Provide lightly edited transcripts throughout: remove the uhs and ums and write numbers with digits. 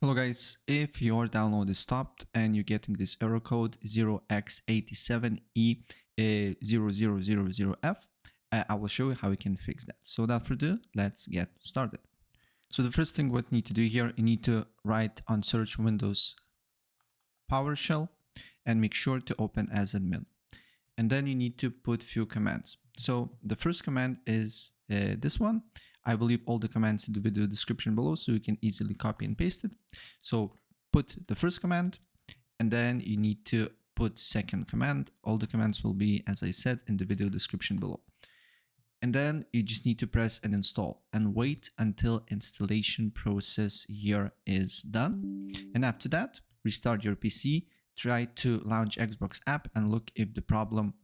Hello guys, if your download is stopped and you're getting this error code 0x87e0000f, I will show you how we can fix that. So without further ado, let's get started. So the first thing what you need to do here, you need to write on search Windows PowerShell and make sure to open as admin. And then you need to put few commands. So the first command is this one. I will leave all the commands in the video description below so you can easily copy and paste it. So put the first command, and then you need to put second command. All the commands will be, as I said, in the video description below. And then you just need to press and install and wait until installation process here is done. And after that, restart your PC, try to launch Xbox app and look if the problem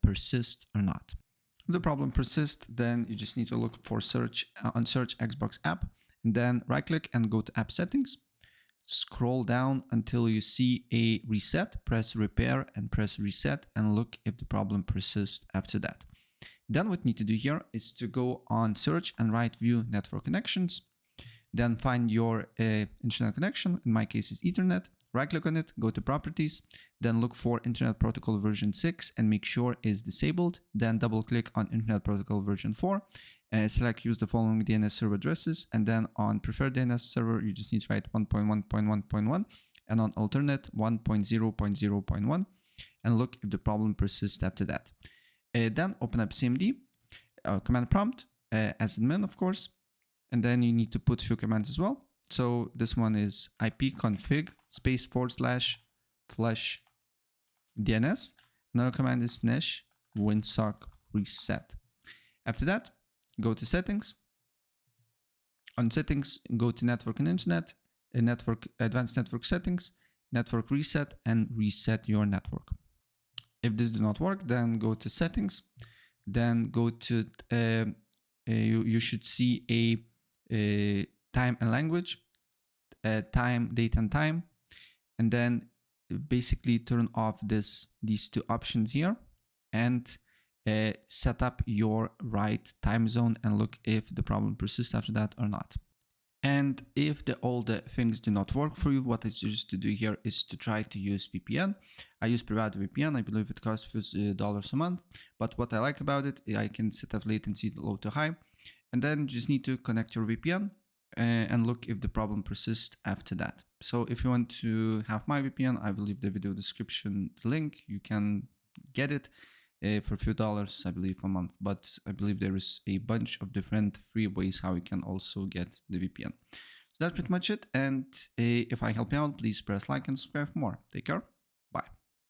persists or not. If the problem persists, then you just need to look for search Xbox app, and then right click and go to app settings. Scroll down until you see a reset, press repair and press reset and look if the problem persists after that. Then what you need to do here is to go on search and write view network connections. Then find your internet connection. In my case, is Ethernet. Right click on it, go to properties, then look for Internet Protocol version 6 and make sure it's disabled. Then double click on Internet Protocol version 4, select use the following DNS server addresses, and then on preferred DNS server, you just need to write 1.1.1.1 and on alternate 1.0.0.1 and look if the problem persists after that. Then open up CMD, command prompt, as admin of course, and then you need to put few commands as well. So this one is ipconfig space /flush DNS. Another command is /winsock reset. After that, go to settings. On settings, go to network and internet, advanced network settings, network reset, and reset your network. If this does not work, then go to settings. Then go to you should see a time and language, time, date and time, and then basically turn off these two options here and set up your right time zone and look if the problem persists after that or not. And if all the things do not work for you, what I suggest to do here is to try to use VPN. I use private VPN. I believe it costs $50 a month, but what I like about it, I can set up latency low to high, and then just need to connect your VPN and look if the problem persists after that. So if you want to have my VPN, I will leave the video description link. You can get it for a few dollars, I believe, a month, but I believe there is a bunch of different free ways how you can also get the VPN. So that's pretty much it. And if I help you out, please press like and subscribe for more. Take care.